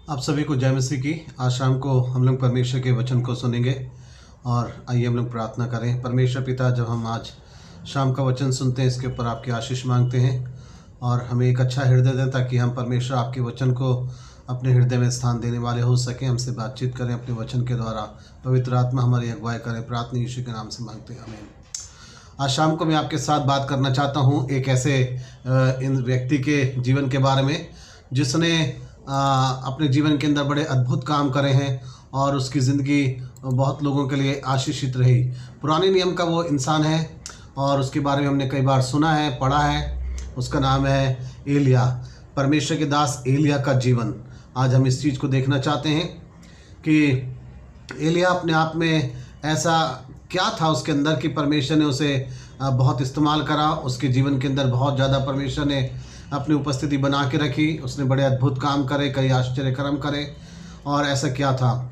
आप सभी को जय मसीह की। आज शाम को हम लोग परमेश्वर के वचन को सुनेंगे और आइए हम लोग प्रार्थना करें। परमेश्वर पिता, जब हम आज शाम का वचन सुनते हैं, इसके ऊपर आपकी आशीष मांगते हैं और हमें एक अच्छा हृदय दें ताकि हम परमेश्वर आपके वचन को अपने हृदय में स्थान देने वाले हो सकें। हमसे बातचीत करें अपने वचन के द्वारा। पवित्र आत्मा हमारी अगुवाई करें। प्रार्थना यीशु के नाम से मांगते हैं, आमीन। आज शाम को मैं आपके साथ बात करना चाहता हूँ एक ऐसे इन व्यक्ति के जीवन के बारे में जिसने अपने जीवन के अंदर बड़े अद्भुत काम करे हैं और उसकी ज़िंदगी बहुत लोगों के लिए आशीषित रही। पुराने नियम का वो इंसान है और उसके बारे में हमने कई बार सुना है, पढ़ा है। उसका नाम है एलिया, परमेश्वर के दास एलिया का जीवन। आज हम इस चीज़ को देखना चाहते हैं कि एलिया अपने आप में ऐसा क्या था उसके अंदर कि परमेश्वर ने उसे बहुत इस्तेमाल करा। उसके जीवन के अंदर बहुत ज़्यादा परमेश्वर ने अपनी उपस्थिति बना के रखी। उसने बड़े अद्भुत काम करे, कई आश्चर्य कर्म करे। और ऐसा क्या था?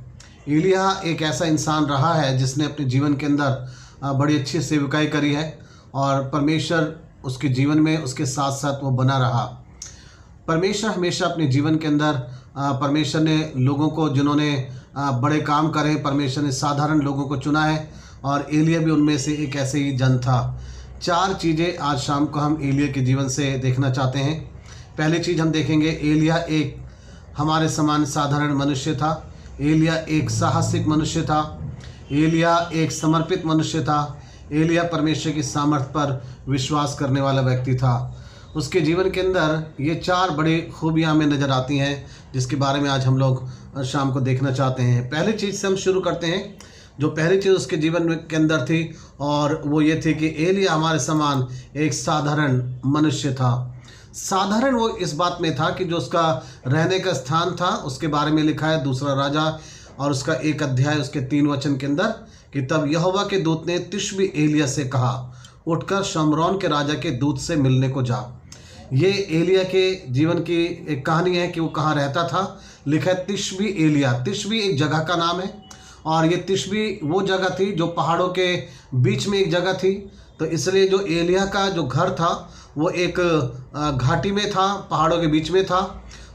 एलिया एक ऐसा इंसान रहा है जिसने अपने जीवन के अंदर बड़ी अच्छी सेवकाई करी है और परमेश्वर उसके जीवन में उसके साथ साथ वो बना रहा। परमेश्वर हमेशा अपने जीवन के अंदर परमेश्वर ने लोगों को, जिन्होंने बड़े काम करे, परमेश्वर ने साधारण लोगों को चुना है और एलिया भी उनमें से एक ऐसे ही जन था। 4 चीज़ें आज शाम को हम एलिया के जीवन से देखना चाहते हैं। पहली चीज़ हम देखेंगे, एलिया एक हमारे समान साधारण मनुष्य था। एलिया एक साहसिक मनुष्य था। एलिया एक समर्पित मनुष्य था। एलिया परमेश्वर की सामर्थ पर विश्वास करने वाला व्यक्ति था। उसके जीवन के अंदर ये 4 बड़ी खूबियाँ हमें नज़र आती हैं जिसके बारे में आज हम लोग शाम को देखना चाहते हैं। पहली चीज़ से हम शुरू करते हैं। जो पहली चीज़ उसके जीवन के अंदर थी और वो ये थी कि एलिया हमारे समान एक साधारण मनुष्य था। साधारण वो इस बात में था कि जो उसका रहने का स्थान था उसके बारे में लिखा है दूसरा राजा और उसका 1 अध्याय उसके 3 वचन के अंदर कि तब यहोवा के दूत ने तिशबी एलिया से कहा, उठकर शमरोन के राजा के दूत से मिलने को जा। ये एलिया के जीवन की एक कहानी है कि वो कहाँ रहता था। लिखा है तिशबी एलिया। तिशबी एक जगह का नाम है और ये तिशबी वो जगह थी जो पहाड़ों के बीच में एक जगह थी। तो इसलिए जो एलिया का जो घर था वो एक घाटी में था, पहाड़ों के बीच में था।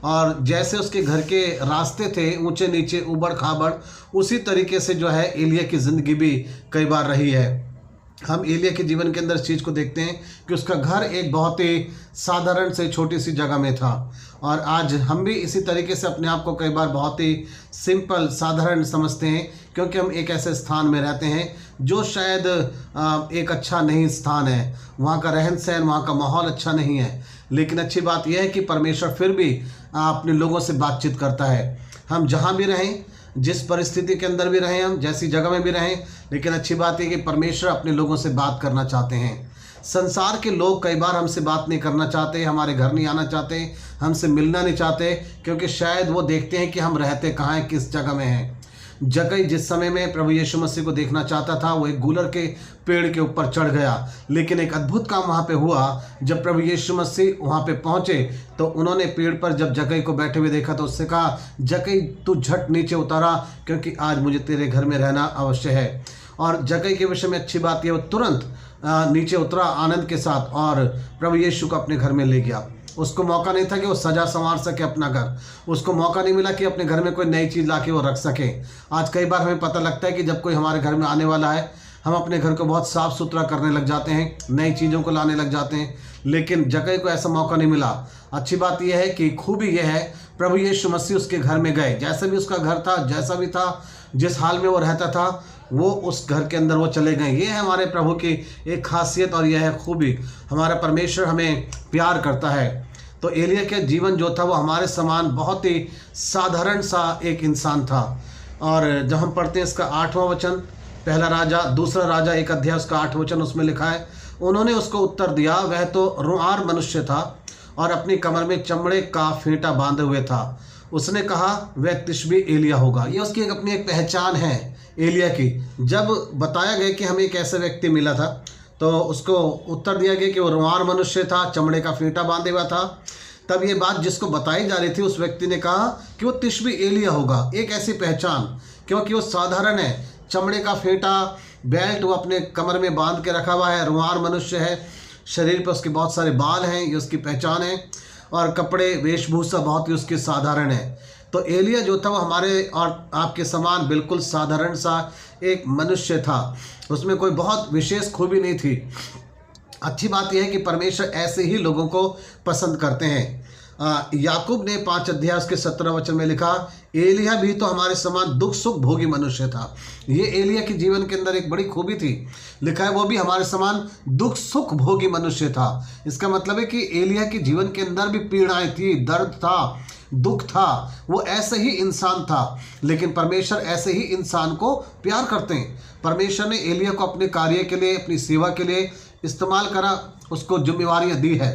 और जैसे उसके घर के रास्ते थे ऊंचे नीचे, ऊबड़ खाबड़, उसी तरीके से जो है एलिया की ज़िंदगी भी कई बार रही है। हम एलिया के जीवन के अंदर इस चीज़ को देखते हैं कि उसका घर एक बहुत ही साधारण से छोटी सी जगह में था। और आज हम भी इसी तरीके से अपने आप को कई बार बहुत ही सिंपल, साधारण समझते हैं क्योंकि हम एक ऐसे स्थान में रहते हैं जो शायद एक अच्छा नहीं स्थान है। वहाँ का रहन सहन, वहाँ का माहौल अच्छा नहीं है। लेकिन अच्छी बात यह है कि परमेश्वर फिर भी अपने लोगों से बातचीत करता है। हम जहाँ भी रहें, जिस परिस्थिति के अंदर भी रहें, हम जैसी जगह में भी रहें, लेकिन अच्छी बात है कि परमेश्वर अपने लोगों से बात करना चाहते हैं। संसार के लोग कई बार हमसे बात नहीं करना चाहते, हमारे घर नहीं आना चाहते, हमसे मिलना नहीं चाहते क्योंकि शायद वो देखते हैं कि हम रहते कहाँ हैं, किस जगह में हैं। जगह जिस समय में प्रभु यीशु मसीह को देखना चाहता था वो एक गूलर के पेड़ के ऊपर चढ़ गया। लेकिन एक अद्भुत काम वहाँ पे हुआ। जब प्रभु यीशु मसीह वहाँ पे पहुँचे तो उन्होंने पेड़ पर जब जगह को बैठे हुए देखा तो उससे कहा, जगह तू झट नीचे उतारा क्योंकि आज मुझे तेरे घर में रहना अवश्य है। और जगह के विषय में अच्छी बात यह, वो तुरंत नीचे उतरा आनंद के साथ और प्रभु यीशु को अपने घर में ले गया। उसको मौका नहीं था कि वो सजा संवार सके अपना घर। उसको मौका नहीं मिला कि अपने घर में कोई नई चीज़ ला के वो रख सके। आज कई बार हमें पता लगता है कि जब कोई हमारे घर में आने वाला है, हम अपने घर को बहुत साफ़ सुथरा करने लग जाते हैं, नई चीज़ों को लाने लग जाते हैं, लेकिन जगह को ऐसा मौका नहीं मिला। अच्छी बात यह है कि खूबी यह है, प्रभु यीशु मसीह उसके घर में गए। जैसा भी उसका घर था, जैसा भी था, जिस हाल में वो रहता था, वो उस घर के अंदर वो चले गए। ये है हमारे प्रभु की एक खासियत और यह है खूबी। हमारा परमेश्वर हमें प्यार करता है। तो एलिया का जीवन जो था वो हमारे समान बहुत ही साधारण सा एक इंसान था। और जब हम पढ़ते हैं इसका 8वां वचन, पहला राजा दूसरा राजा 1 अध्याय उसका 8 वचन, उसमें लिखा है, उन्होंने उसको उत्तर दिया, वह तो रुआर मनुष्य था और अपनी कमर में चमड़े का फेंटा बांधे हुए था। उसने कहा, वह तिशबी एलिया होगा। ये उसकी अपनी एक पहचान है एलिया की। जब बताया गया कि हमें एक ऐसा व्यक्ति मिला था तो उसको उत्तर दिया गया कि वो रुआर मनुष्य था, चमड़े का फेंटा बांधे हुआ था। तब ये बात जिसको बताई जा रही थी उस व्यक्ति ने कहा कि वो तिशबी एलिया होगा। एक ऐसी पहचान, क्योंकि वो साधारण है, चमड़े का फेंटा, बेल्ट वो अपने कमर में बांध के रखा हुआ है, रुआर मनुष्य है, शरीर पर उसके बहुत सारे बाल हैं, ये उसकी पहचान है। और कपड़े वेशभूषा बहुत ही उसकी साधारण है। तो एलिया जो था वो हमारे और आपके समान बिल्कुल साधारण सा एक मनुष्य था, उसमें कोई बहुत विशेष खूबी नहीं थी। अच्छी बात यह है कि परमेश्वर ऐसे ही लोगों को पसंद करते हैं। याकूब ने 5 अध्याय उसके 17 वचन में लिखा, एलिया भी तो हमारे समान दुख सुख भोगी मनुष्य था। ये एलिया के जीवन के अंदर एक बड़ी खूबी थी। लिखा है वो भी हमारे समान दुख सुख भोगी मनुष्य था। इसका मतलब है कि एलिया के जीवन के अंदर भी पीड़ाएं थी, दर्द था, दुख था, वो ऐसे ही इंसान था। लेकिन परमेश्वर ऐसे ही इंसान को प्यार करते हैं। परमेश्वर ने एलिया को अपने कार्य के लिए, अपनी सेवा के लिए इस्तेमाल करा, उसको जिम्मेवारियां दी है।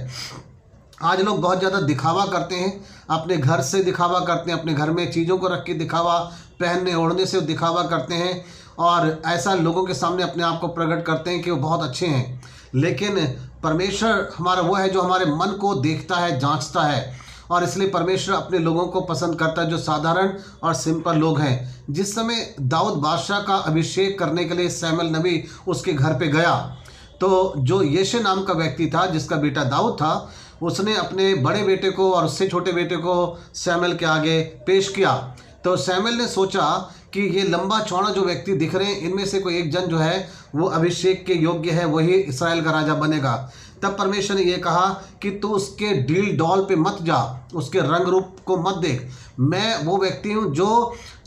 आज लोग बहुत ज़्यादा दिखावा करते हैं, अपने घर से दिखावा करते हैं, अपने घर में चीज़ों को रख के दिखावा, पहनने ओढ़ने से दिखावा करते हैं और ऐसा लोगों के सामने अपने आप को प्रकट करते हैं कि वो बहुत अच्छे हैं। लेकिन परमेश्वर हमारा वो है जो हमारे मन को देखता है, जांचता है, और इसलिए परमेश्वर अपने लोगों को पसंद करता है जो साधारण और सिंपल लोग हैं। जिस समय दाऊद बादशाह का अभिषेक करने के लिए शमूएल नबी उसके घर पे गया, तो जो यिशै नाम का व्यक्ति था जिसका बेटा दाऊद था, उसने अपने बड़े बेटे को और उससे छोटे बेटे को शमूएल के आगे पेश किया। तो शमूएल ने सोचा कि ये लंबा चौड़ा जो व्यक्ति दिख रहे हैं, इनमें से कोई एक जन जो है वो अभिषेक के योग्य है, वही इस्राएल का राजा बनेगा। तब परमेश्वर ने यह कहा कि तू उसके डील डॉल पे मत जा, उसके रंग रूप को मत देख। मैं वो व्यक्ति हूँ जो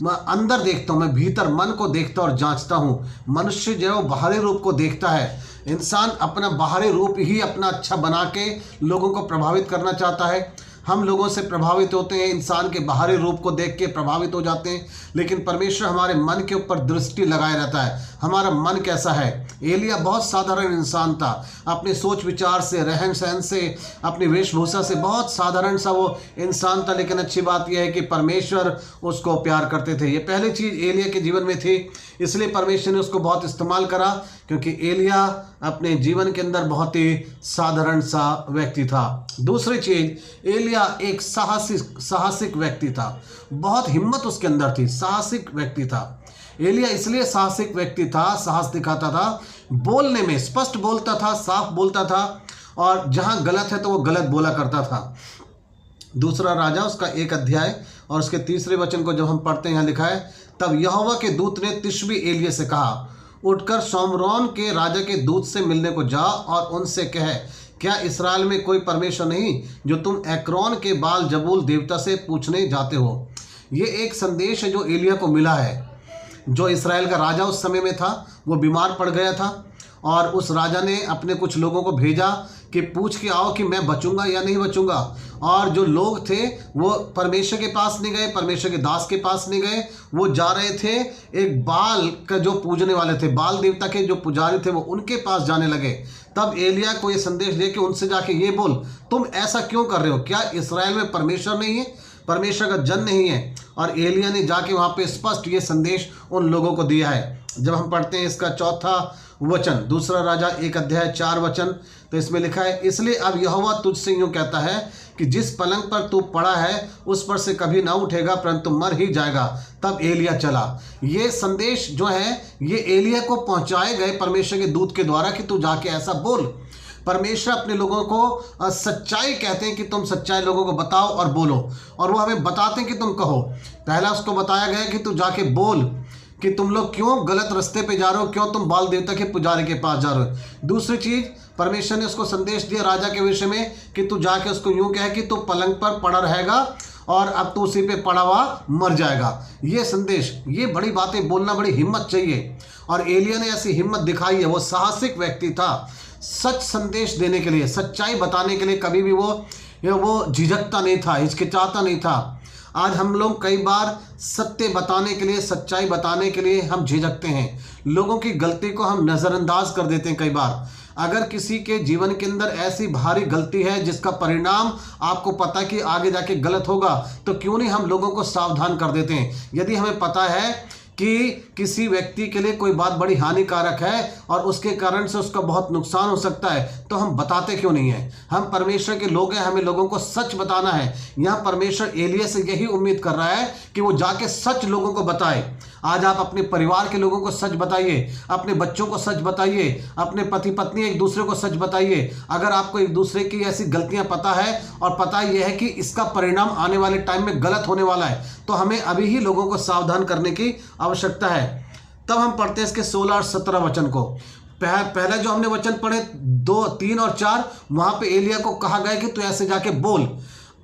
अंदर देखता हूँ, मैं भीतर मन को देखता और जांचता हूँ। मनुष्य जो है वो बाहरी रूप को देखता है। इंसान अपना बाहरी रूप ही अपना अच्छा बना के लोगों को प्रभावित करना चाहता है। हम लोगों से प्रभावित होते हैं, इंसान के बाहरी रूप को देख के प्रभावित हो जाते हैं। लेकिन परमेश्वर हमारे मन के ऊपर दृष्टि लगाए रहता है, हमारा मन कैसा है। एलिया बहुत साधारण इंसान था, अपने सोच विचार से, रहन सहन से, अपनी वेशभूषा से बहुत साधारण सा वो इंसान था। लेकिन अच्छी बात यह है कि परमेश्वर उसको प्यार करते थे। ये पहली चीज़ एलिया के जीवन में थी, इसलिए परमेश्वर ने उसको बहुत इस्तेमाल करा, क्योंकि एलिया अपने जीवन के अंदर बहुत ही साधारण सा व्यक्ति था। दूसरी चीज़, एलिया एक साहसिक व्यक्ति था, बहुत हिम्मत उसके अंदर थी, साहसिक व्यक्ति था। एलिया इसलिए साहसिक व्यक्ति था, साहस दिखाता था, बोलने में स्पष्ट बोलता था, साफ बोलता था, और जहां गलत है तो वो गलत बोला करता था। दूसरा राजा उसका 1 अध्याय और उसके 3 वचन को जब हम पढ़ते हैं, यहाँ लिखा है, तब यहोवा के दूत ने तिशबी एलिया से कहा, उठकर सोमरोन के राजा के दूत से मिलने को जा और उनसे कह, क्या इस्राएल में कोई परमेश्वर नहीं जो तुम एक्रोन के बाल जबूल देवता से पूछने जाते हो। ये एक संदेश है जो एलिया को मिला है। जो इस्राएल का राजा उस समय में था वो बीमार पड़ गया था, और उस राजा ने अपने कुछ लोगों को भेजा कि पूछ के आओ कि मैं बचूंगा या नहीं बचूंगा। और जो लोग थे वो परमेश्वर के पास नहीं गए, परमेश्वर के दास के पास नहीं गए, वो जा रहे थे एक बाल का जो पूजने वाले थे, बाल देवता के जो पुजारी थे, वो उनके पास जाने लगे। तब एलिया को ये संदेश दे कि उनसे जाके ये बोल, तुम ऐसा क्यों कर रहे हो, क्या इस्राएल में परमेश्वर नहीं है, परमेश्वर का जन नहीं है। और एलिया ने जाके वहाँ पे स्पष्ट ये संदेश उन लोगों को दिया है। जब हम पढ़ते हैं इसका 4 वचन, दूसरा राजा 1 अध्याय 4 वचन, तो इसमें लिखा है, इसलिए अब यहोवा तुझसे यूँ कहता है कि जिस पलंग पर तू पड़ा है उस पर से कभी ना उठेगा, परंतु मर ही जाएगा। तब एलिया चला। ये संदेश जो है ये एलिया को पहुँचाए गए परमेश्वर के दूत के द्वारा कि तू जाके ऐसा बोल। परमेश्वर अपने लोगों को सच्चाई कहते हैं कि तुम सच्चाई लोगों को बताओ और बोलो, और वो हमें बताते हैं कि तुम कहो। पहला उसको बताया गया कि तू जाके बोल कि तुम लोग क्यों गलत रास्ते पे जा रहे हो, क्यों तुम बाल देवता के पुजारी के पास जा रहे हो। दूसरी चीज़, परमेश्वर ने उसको संदेश दिया राजा के विषय में कि तू जाके उसको यूँ कहे कि तू पलंग पर पड़ा रहेगा और अब तो उसी पे पड़ा हुआ मर जाएगा। ये संदेश, ये बड़ी बातें बोलना, बड़ी हिम्मत चाहिए, और एलिया ने ऐसी हिम्मत दिखाई है। वो साहसिक व्यक्ति था, सच संदेश देने के लिए, सच्चाई बताने के लिए कभी भी वो झिझकता नहीं था, हिचकिचाता नहीं था। आज हम लोग कई बार सत्य बताने के लिए, सच्चाई बताने के लिए हम झिझकते हैं, लोगों की गलती को हम नज़रअंदाज कर देते हैं। कई बार अगर किसी के जीवन के अंदर ऐसी भारी गलती है जिसका परिणाम आपको पता कि आगे जाके गलत होगा, तो क्यों नहीं हम लोगों को सावधान कर देते हैं। यदि हमें पता है कि किसी व्यक्ति के लिए कोई बात बड़ी हानिकारक है और उसके कारण से उसका बहुत नुकसान हो सकता है, तो हम बताते क्यों नहीं हैं। हम परमेश्वर के लोग हैं, हमें लोगों को सच बताना है। यहाँ परमेश्वर एलिया से यही उम्मीद कर रहा है कि वो जाके सच लोगों को बताए। आज आप अपने परिवार के लोगों को सच बताइए, अपने बच्चों को सच बताइए, अपने पति पत्नी एक दूसरे को सच बताइए। अगर आपको एक दूसरे की ऐसी गलतियां पता है और पता यह है कि इसका परिणाम आने वाले टाइम में गलत होने वाला है, तो हमें अभी ही लोगों को सावधान करने की आवश्यकता है। तब हम पढ़ते हैं इसके 16 और 17 वचन को। पहले जो हमने वचन पढ़े 2, 3 और 4, वहां पे एलिया को कहा गया कि तू ऐसे जाके बोल।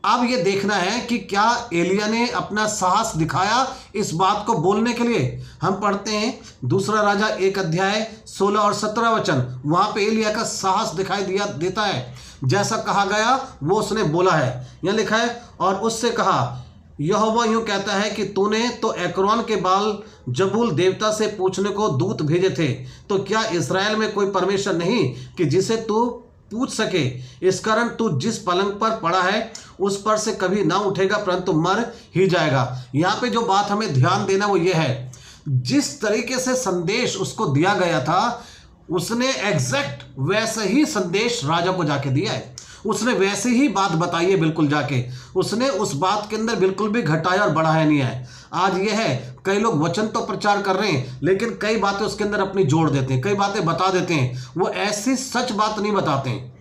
अब ये देखना है कि क्या एलिया ने अपना साहस दिखाया इस बात को बोलने के लिए। हम पढ़ते हैं दूसरा राजा 1 अध्याय 16 और 17 वचन। वहां पे एलिया का साहस दिखाई देता है। जैसा कहा गया वो उसने बोला है। यह लिखा है, और उससे कहा, यहोवा यूं कहता है कि तूने तो एक्रोन के बाल जबूल देवता से पूछने को दूत भेजे थे, तो क्या इस्राएल में कोई परमेश्वर नहीं कि जिसे तू पूछ सके। इस कारण तू जिस पलंग पर पड़ा है उस पर से कभी ना उठेगा, परंतु मर ही जाएगा। यहाँ पे जो बात हमें ध्यान देना वो ये है, जिस तरीके से संदेश उसको दिया गया था उसने एग्जैक्ट वैसा ही संदेश राजा को जाके दिया है। उसने वैसे ही बात बताई है, बिल्कुल जाके उसने उस बात के अंदर बिल्कुल भी घटाया और बढ़ाया नहीं है। आज यह है, कई लोग वचन तो प्रचार कर रहे हैं लेकिन कई बातें उसके अंदर अपनी जोड़ देते हैं, कई बातें बता देते हैं। वो ऐसी सच बात नहीं बताते हैं,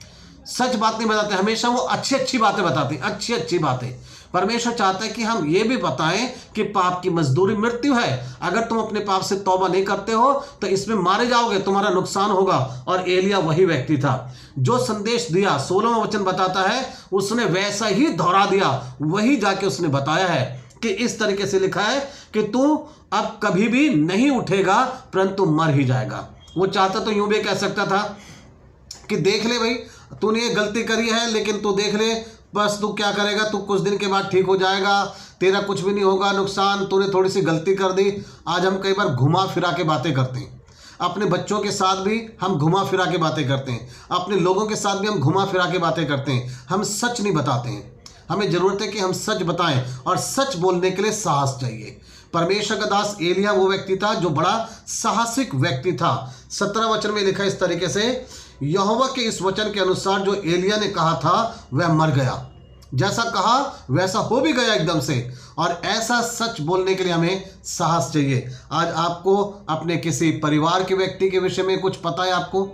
सच बात नहीं बताते, हमेशा वो अच्छी अच्छी बातें बताते हैं, अच्छी अच्छी बातें। परमेश्वर चाहता है कि हम ये भी बताएं कि पाप की मजदूरी मृत्यु है। अगर तुम अपने पाप से तौबा नहीं करते हो तो इसमें मारे जाओगे, तुम्हारा नुकसान होगा। और एलिया वही व्यक्ति था जो संदेश दिया। 16वां वचन बताता है उसने वैसा ही दोहरा दिया, वही जाके उसने बताया है कि इस तरीके से लिखा है कि तू अब कभी भी नहीं उठेगा परंतु मर ही जाएगा। वो चाहता तो यूं भी कह सकता था कि देख ले भाई, तूने ये गलती करी है लेकिन तू देख ले, बस तू क्या करेगा, तू कुछ दिन के बाद ठीक हो जाएगा, तेरा कुछ भी नहीं होगा नुकसान, तूने थोड़ी सी गलती कर दी। आज हम कई बार घुमा फिरा के बातें करते हैं, अपने बच्चों के साथ भी हम घुमा फिरा के बातें करते हैं, अपने लोगों के साथ भी हम घुमा फिरा के बातें करते हैं। हम सच नहीं बताते हैं। हमें जरूरत है कि हम सच बताएं, और सच बोलने के लिए साहस चाहिए। परमेश्वर का दास एलिया वो व्यक्ति था जो बड़ा साहसिक व्यक्ति था। 17 वचन में लिखा इस तरीके से, यहोवा के इस वचन के अनुसार जो एलिया ने कहा था वह मर गया, जैसा कहा वैसा हो भी गया एकदम से। और ऐसा सच बोलने के लिए हमें साहस चाहिए। आज आपको अपने किसी परिवार के व्यक्ति के विषय में कुछ पता है, आपको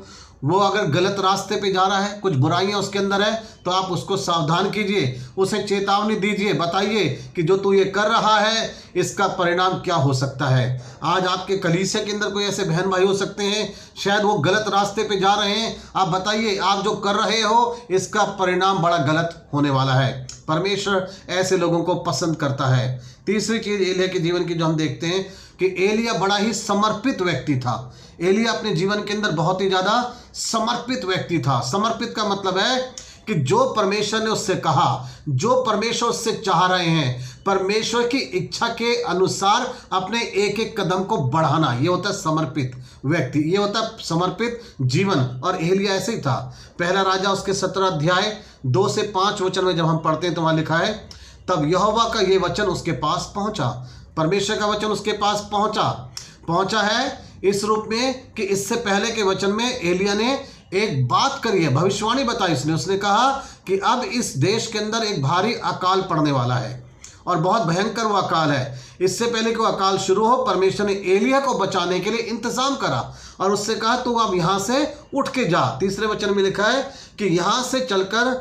वो अगर गलत रास्ते पे जा रहा है, कुछ बुराइयां उसके अंदर है, तो आप उसको सावधान कीजिए, उसे चेतावनी दीजिए, बताइए कि जो तू ये कर रहा है इसका परिणाम क्या हो सकता है। आज आपके कलीसिया के अंदर कोई ऐसे बहन भाई हो सकते हैं, शायद वो गलत रास्ते पे जा रहे हैं। आप बताइए, आप जो कर रहे हो इसका परिणाम बड़ा गलत होने वाला है। परमेश्वर ऐसे लोगों को पसंद करता है। तीसरी चीज एलिया के जीवन की जो हम देखते हैं कि एलिया बड़ा ही समर्पित व्यक्ति था। एलिया अपने जीवन के अंदर बहुत ही ज्यादा समर्पित व्यक्ति था। समर्पित का मतलब है कि जो परमेश्वर ने उससे कहा, जो परमेश्वर उससे चाह रहे हैं, परमेश्वर की इच्छा के अनुसार अपने एक एक कदम को बढ़ाना, ये होता है समर्पित व्यक्ति, ये होता है समर्पित जीवन। और एलिया ऐसे ही था। पहला राजा उसके 17 अध्याय 2 से 5 वचन में जब हम पढ़ते हैं तो वहां लिखा है, तब यहोवा का ये वचन उसके पास पहुंचा। परमेश्वर का वचन उसके पास पहुंचा है इस रूप में कि इससे पहले के वचन में एलिया ने एक बात करी है, भविष्यवाणी बताई उसने कहा कि अब इस देश के अंदर एक भारी अकाल पड़ने वाला है और बहुत भयंकर वो अकाल है। इससे पहले कि वो अकाल शुरू हो, परमेश्वर ने एलिया को बचाने के लिए इंतजाम करा और उससे कहा तू अब यहां से उठ के जा। तीसरे वचन में लिखा है कि यहां से चलकर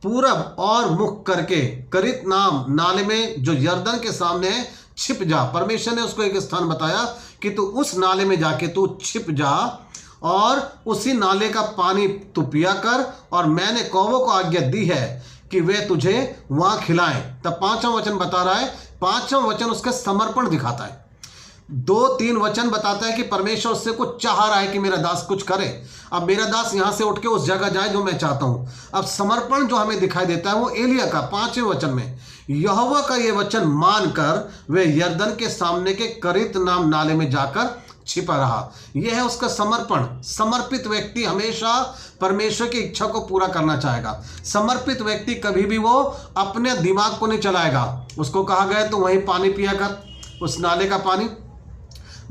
पूरब और मुख करके करित नाम नाले में जो यरदन के सामने है छिप जा। परमेश्वर ने उसको एक स्थान बताया कि तू उस नाले में जाके तू छिप जा और उसी नाले का पानी तू पिया कर, और मैंने कौवों को आज्ञा दी है कि वे तुझे वहां खिलाएं। तब 5वां वचन बता रहा है, 5वां वचन उसका समर्पण दिखाता है। 2-3 वचन बताता है कि परमेश्वर उससे कुछ चाह रहा है कि मेरा दास कुछ करे। अब मेरा दास यहां से उठ के उस जगह जाए जो मैं चाहता हूं। अब समर्पण जो हमें दिखाई देता है वो एलिया का 5वें वचन में, यहोवा का ये वचन मानकर वे यरदन के सामने के करित नाम नाले में जाकर छिपा रहा। यह है उसका समर्पण। समर्पित व्यक्ति हमेशा परमेश्वर की इच्छा को पूरा करना चाहेगा। समर्पित व्यक्ति कभी भी वो अपने दिमाग को नहीं चलाएगा। उसको कहा गया तो वहीं पानी पिया कर, उस नाले का पानी।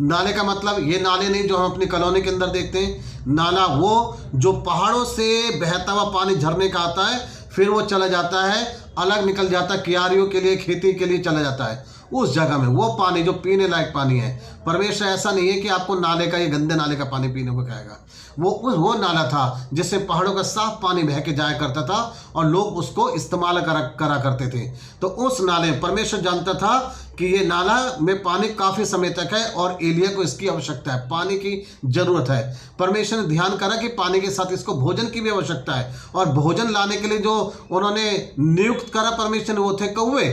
नाले का मतलब ये नाले नहीं जो हम अपनी कॉलोनी के अंदर देखते हैं। नाला वो जो पहाड़ों से बहता हुआ पानी झरने का आता है, फिर वो चला जाता है, अलग निकल जाता है, क्यारियों के लिए, खेती के लिए चला जाता है। उस जगह में वो पानी जो पीने लायक पानी है। परमेश्वर ऐसा नहीं है कि आपको नाले का, ये गंदे नाले का पानी पीने को कहेगा। वो नाला था जिससे पहाड़ों का साफ पानी बह के जाया करता था और लोग उसको इस्तेमाल करा करते थे। तो उस नाले में परमेश्वर जानता था कि ये नाला में पानी काफ़ी समय तक है और एलिया को इसकी आवश्यकता है, पानी की ज़रूरत है। परमेश्वर ने ध्यान करा कि पानी के साथ इसको भोजन की भी आवश्यकता है, और भोजन लाने के लिए जो उन्होंने नियुक्त करा परमेश्वर ने, वो थे कौवे।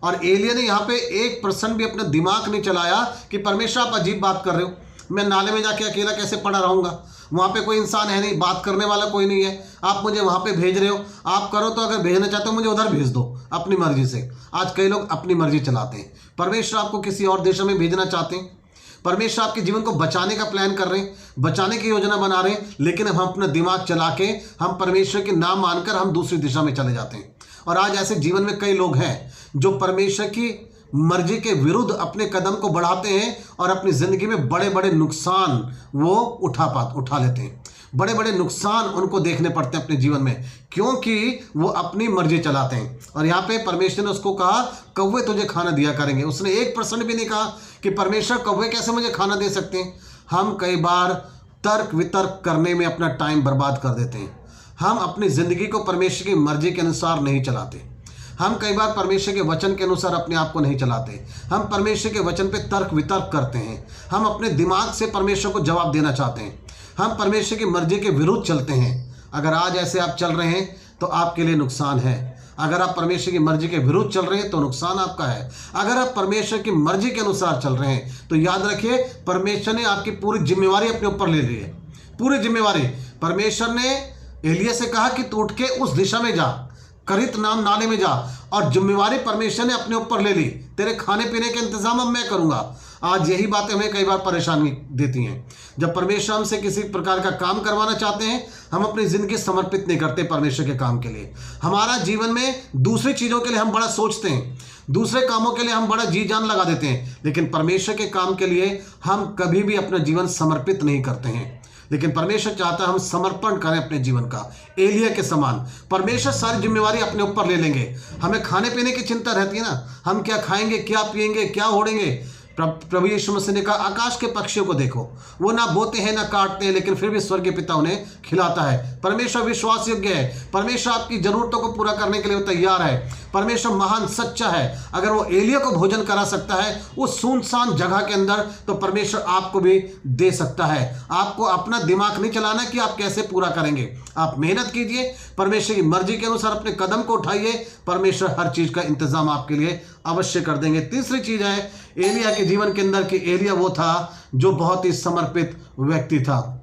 और एलिया ने यहाँ पे 1% भी अपना दिमाग नहीं चलाया कि परमेश्वर आप अजीब बात कर रहे हो, मैं नाले में जाके अकेला कैसे पड़ा रहूँगा, वहाँ पे कोई इंसान है नहीं, बात करने वाला कोई नहीं है, आप मुझे वहाँ पे भेज रहे हो, आप करो तो अगर भेजना चाहते हो मुझे उधर भेज दो अपनी मर्जी से। आज कई लोग अपनी मर्जी चलाते हैं। परमेश्वर आपको किसी और देश में भेजना चाहते हैं, परमेश्वर आपके जीवन को बचाने का प्लान कर रहे हैं, बचाने की योजना बना रहे हैं, लेकिन हम अपना दिमाग चला के हम परमेश्वर के नाम मानकर हम दूसरी दिशा में चले जाते हैं। और आज ऐसे जीवन में कई लोग हैं जो परमेश्वर की मर्जी के विरुद्ध अपने कदम को बढ़ाते हैं और अपनी ज़िंदगी में बड़े बड़े नुकसान वो उठा लेते हैं। बड़े बड़े नुकसान उनको देखने पड़ते हैं अपने जीवन में, क्योंकि वो अपनी मर्जी चलाते हैं। और यहाँ पे परमेश्वर ने उसको कहा कौवे तुझे खाना दिया करेंगे। उसने 1% भी नहीं कहा कि परमेश्वर कौवे कैसे मुझे खाना दे सकते हैं। हम कई बार तर्क वितर्क करने में अपना टाइम बर्बाद कर देते हैं। हम अपनी ज़िंदगी को परमेश्वर की मर्जी के अनुसार नहीं चलाते। हम कई बार परमेश्वर के वचन के अनुसार अपने आप को नहीं चलाते। हम परमेश्वर के वचन पे तर्क वितर्क करते हैं। हम अपने दिमाग से परमेश्वर को जवाब देना चाहते हैं। हम परमेश्वर की मर्जी के विरुद्ध चलते हैं। अगर आज ऐसे आप चल रहे हैं तो आपके लिए नुकसान है। अगर आप परमेश्वर की मर्जी के विरुद्ध चल रहे हैं तो नुकसान आपका है। अगर आप परमेश्वर की मर्जी के अनुसार चल रहे हैं तो याद रखिए परमेश्वर ने आपकी पूरी जिम्मेवारी अपने ऊपर ले ली है। पूरी जिम्मेवारी परमेश्वर ने एलिया से कहा कि तू उठ के उस दिशा में जा, करित नाम नाले में जा, और जिम्मेवारी परमेश्वर ने अपने ऊपर ले ली। तेरे खाने पीने के इंतजाम अब मैं करूंगा। आज यही बातें हमें कई बार परेशानी देती हैं। जब परमेश्वर हमसे किसी प्रकार का काम करवाना चाहते हैं, हम अपनी जिंदगी समर्पित नहीं करते परमेश्वर के काम के लिए। हमारा जीवन में दूसरी चीज़ों के लिए हम बड़ा सोचते हैं, दूसरे कामों के लिए हम बड़ा जी जान लगा देते हैं, लेकिन परमेश्वर के काम के लिए हम कभी भी अपना जीवन समर्पित नहीं करते हैं। लेकिन परमेश्वर चाहता है हम समर्पण करें अपने जीवन का, एलिया के समान। परमेश्वर सारी जिम्मेवारी अपने ऊपर ले लेंगे। हमें खाने पीने की चिंता रहती है ना, हम क्या खाएंगे, क्या पिएंगे, क्या ओढ़ेंगे। प्रभु यीशु मसीह ने कहा आकाश के पक्षियों को देखो, वो ना बोते हैं ना काटते हैं, लेकिन फिर भी स्वर्गीय पिता उन्हें खिलाता है। परमेश्वर विश्वास योग्य है। परमेश्वर आपकी जरूरतों को पूरा करने के लिए वो तैयार है। परमेश्वर महान सच्चा है। अगर वो एलिया को भोजन करा सकता है उस सुनसान जगह के अंदर, तो परमेश्वर आपको भी दे सकता है। आपको अपना दिमाग नहीं चलाना कि आप कैसे पूरा करेंगे। आप मेहनत कीजिए, परमेश्वर की मर्जी के अनुसार अपने कदम को उठाइए, परमेश्वर हर चीज का इंतजाम आपके लिए अवश्य कर देंगे। तीसरी चीज है एलिया के जीवन के अंदर कि एलिया वो था जो बहुत ही समर्पित व्यक्ति था।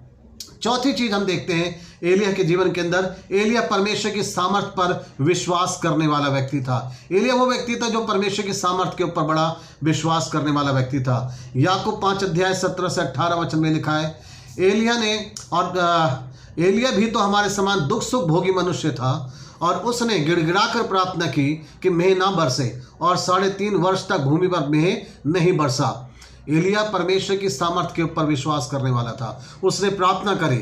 चौथी चीज हम देखते हैं एलिया के जीवन के अंदर, एलिया परमेश्वर की सामर्थ पर विश्वास करने वाला व्यक्ति था। एलिया वो व्यक्ति था जो परमेश्वर की सामर्थ के ऊपर बड़ा विश्वास करने वाला व्यक्ति था। याकूब 5:17 से 18 वचन में लिखा है, एलिया भी तो हमारे समान दुख सुख भोगी मनुष्य था, और उसने गिड़गिड़ाकर प्रार्थना की कि मेह ना बरसे, और 3.5 वर्ष तक भूमि पर मेह नहीं बरसा। एलिया परमेश्वर की सामर्थ के ऊपर विश्वास करने वाला था। उसने प्रार्थना करी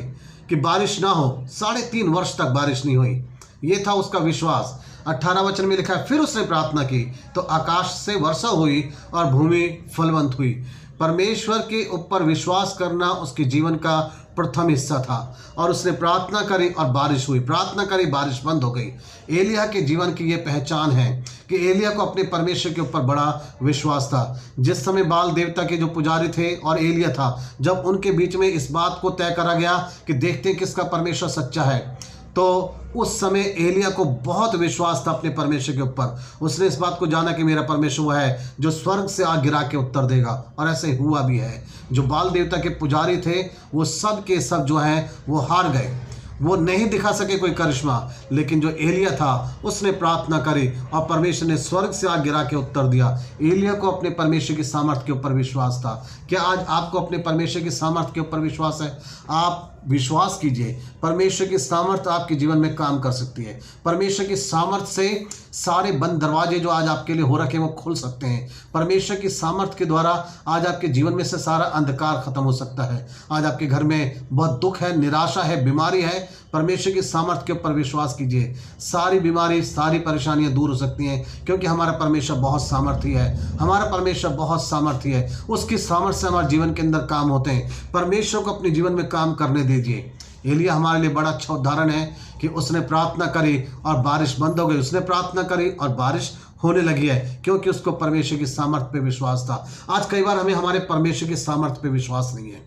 कि बारिश ना हो, 3.5 वर्ष तक बारिश नहीं हुई। ये था उसका विश्वास। 18 वचन में लिखा है, फिर उसने प्रार्थना की तो आकाश से वर्षा हुई और भूमि फलवंत हुई। परमेश्वर के ऊपर विश्वास करना उसके जीवन का प्रथम हिस्सा था, और उसने प्रार्थना करी और बारिश हुई, प्रार्थना करी बारिश बंद हो गई। एलिया के जीवन की ये पहचान है कि एलिया को अपने परमेश्वर के ऊपर बड़ा विश्वास था। जिस समय बाल देवता के जो पुजारी थे और एलिया था, जब उनके बीच में इस बात को तय करा गया कि देखते हैं किसका परमेश्वर सच्चा है, तो उस समय एलिया को बहुत विश्वास था अपने परमेश्वर के ऊपर। उसने इस बात को जाना कि मेरा परमेश्वर वह है जो स्वर्ग से आग गिरा के उत्तर देगा, और ऐसे हुआ भी है। जो बाल देवता के पुजारी थे वो सब के सब जो हैं वो हार गए, वो नहीं दिखा सके कोई करिश्मा, लेकिन जो एलिया था उसने प्रार्थना करी और परमेश्वर ने स्वर्ग से आग गिरा के उत्तर दिया। एलिया को अपने परमेश्वर की सामर्थ के ऊपर विश्वास था। क्या आज आपको अपने परमेश्वर की सामर्थ के ऊपर विश्वास है? आप विश्वास कीजिए, परमेश्वर की सामर्थ आपके जीवन में काम कर सकती है। परमेश्वर की सामर्थ से सारे बंद दरवाजे जो आज आपके लिए हो रखे हैं वो खुल सकते हैं। परमेश्वर की सामर्थ के द्वारा आज आपके जीवन में से सारा अंधकार खत्म हो सकता है। आज आपके घर में बहुत दुख है, निराशा है, बीमारी है, परमेश्वर की सामर्थ के ऊपर विश्वास कीजिए, सारी बीमारी सारी परेशानियां दूर हो सकती हैं, क्योंकि हमारा परमेश्वर बहुत सामर्थी है। हमारा परमेश्वर बहुत सामर्थी है। उसकी सामर्थ से हमारे जीवन के अंदर काम होते हैं। परमेश्वर को अपने जीवन में काम करने दीजिए। एलिया हमारे लिए बड़ा अच्छा उदाहरण है कि उसने प्रार्थना करी और बारिश बंद हो गई, उसने प्रार्थना करी और बारिश होने लगी है, क्योंकि उसको परमेश्वर की सामर्थ्य पे विश्वास था। आज कई बार हमें हमारे परमेश्वर की सामर्थ्य पे विश्वास नहीं है।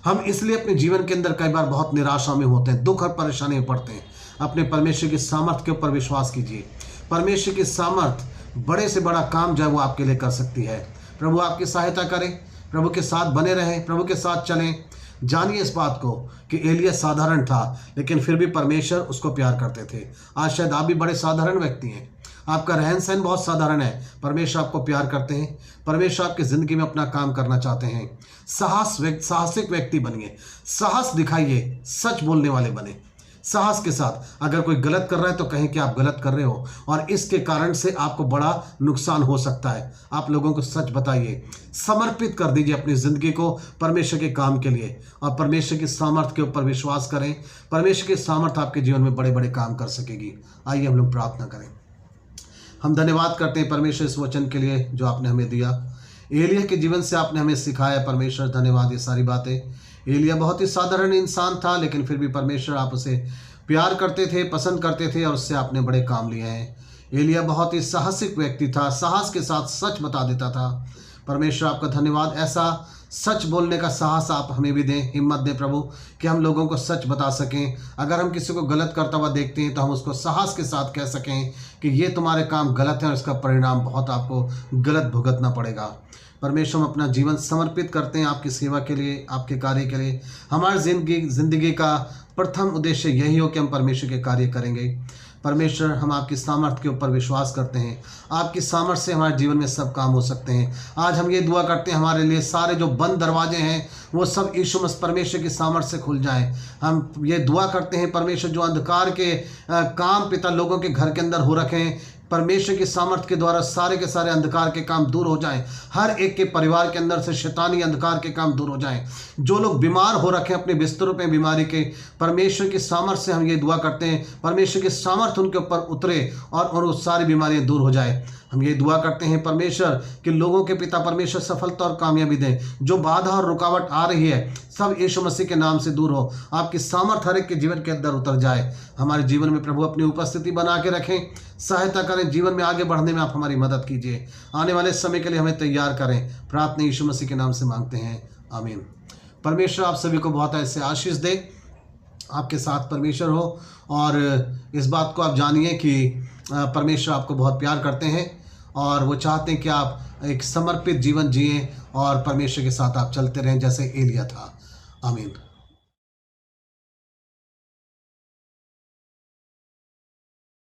हम इसलिए अपने जीवन के अंदर कई बार बहुत निराशा में होते हैं, दुख और परेशानी में पड़ते हैं। अपने परमेश्वर की सामर्थ्य के ऊपर विश्वास कीजिए। परमेश्वर की सामर्थ्य बड़े से बड़ा काम जो है वो आपके लिए कर सकती है। प्रभु आपकी सहायता करें, प्रभु के साथ बने रहें, प्रभु के साथ चलें। जानिए इस बात को कि एलिय्याह साधारण था, लेकिन फिर भी परमेश्वर उसको प्यार करते थे। आज शायद आप भी बड़े साधारण व्यक्ति हैं, आपका रहन सहन बहुत साधारण है, परमेश्वर आपको प्यार करते हैं। परमेश्वर आपकी ज़िंदगी में अपना काम करना चाहते हैं। साहसिक व्यक्ति बनिए, साहस दिखाइए, सच बोलने वाले बने। साहस के साथ अगर कोई गलत कर रहा है तो कहें कि आप गलत कर रहे हो और इसके कारण से आपको बड़ा नुकसान हो सकता है। आप लोगों को सच बताइए, समर्पित कर दीजिए अपनी ज़िंदगी को परमेश्वर के काम के लिए और परमेश्वर की सामर्थ्य के ऊपर विश्वास करें। परमेश्वर की सामर्थ्य आपके जीवन में बड़े बड़े काम कर सकेगी। आइए हम लोग प्रार्थना करें। हम धन्यवाद करते हैं परमेश्वर इस वचन के लिए जो आपने हमें दिया। एलिय्याह के जीवन से आपने हमें सिखाया परमेश्वर, धन्यवाद। ये सारी बातें, एलिय्याह बहुत ही साधारण इंसान था, लेकिन फिर भी परमेश्वर आप उसे प्यार करते थे, पसंद करते थे और उससे आपने बड़े काम लिए हैं। एलिय्याह बहुत ही साहसिक व्यक्ति था, साहस के साथ सच बता देता था। परमेश्वर आपका धन्यवाद, ऐसा सच बोलने का साहस आप हमें भी दें, हिम्मत दें प्रभु, कि हम लोगों को सच बता सकें। अगर हम किसी को गलत करता हुआ देखते हैं तो हम उसको साहस के साथ कह सकें कि ये तुम्हारे काम गलत है और इसका परिणाम बहुत आपको गलत भुगतना पड़ेगा। परमेश्वर हम अपना जीवन समर्पित करते हैं आपकी सेवा के लिए, आपके कार्य के लिए। हमारी ज़िंदगी का प्रथम उद्देश्य यही हो कि हम परमेश्वर के कार्य करेंगे। परमेश्वर, हम आपकी सामर्थ्य के ऊपर विश्वास करते हैं। आपकी सामर्थ्य से हमारे जीवन में सब काम हो सकते हैं। आज हम ये दुआ करते हैं हमारे लिए सारे जो बंद दरवाजे हैं वो सब यीशु मसीह परमेश्वर की सामर्थ्य से खुल जाएं। हम ये दुआ करते हैं परमेश्वर, जो अंधकार के काम पिता लोगों के घर के अंदर हो रखे हैं, परमेश्वर की सामर्थ्य के द्वारा सारे के सारे अंधकार के काम दूर हो जाएं। हर एक के परिवार के अंदर से शैतानी अंधकार के काम दूर हो जाएं। जो लोग बीमार हो रखे हैं अपने बिस्तरों पे बीमारी के, परमेश्वर की सामर्थ्य से हम ये दुआ करते हैं परमेश्वर की सामर्थ्य उनके ऊपर उतरे और वो सारी बीमारियां दूर हो जाए। हम ये दुआ करते हैं परमेश्वर कि लोगों के पिता परमेश्वर सफलता और कामयाबी दें। जो बाधा और रुकावट आ रही है सब यीशु मसीह के नाम से दूर हो। आपकी सामर्थ्य हर एक के जीवन के अंदर उतर जाए। हमारे जीवन में प्रभु अपनी उपस्थिति बना के रखें, सहायता करें, जीवन में आगे बढ़ने में आप हमारी मदद कीजिए। आने वाले समय के लिए हमें तैयार करें। प्रार्थना यीशु मसीह के नाम से मांगते हैं, आमीन। परमेश्वर आप सभी को बहुत ऐसे आशीष दे, आपके साथ परमेश्वर हो और इस बात को आप जानिए कि परमेश्वर आपको बहुत प्यार करते हैं और वो चाहते हैं कि आप एक समर्पित जीवन जिएं और परमेश्वर के साथ आप चलते रहें जैसे एलिय्याह था। आमीन।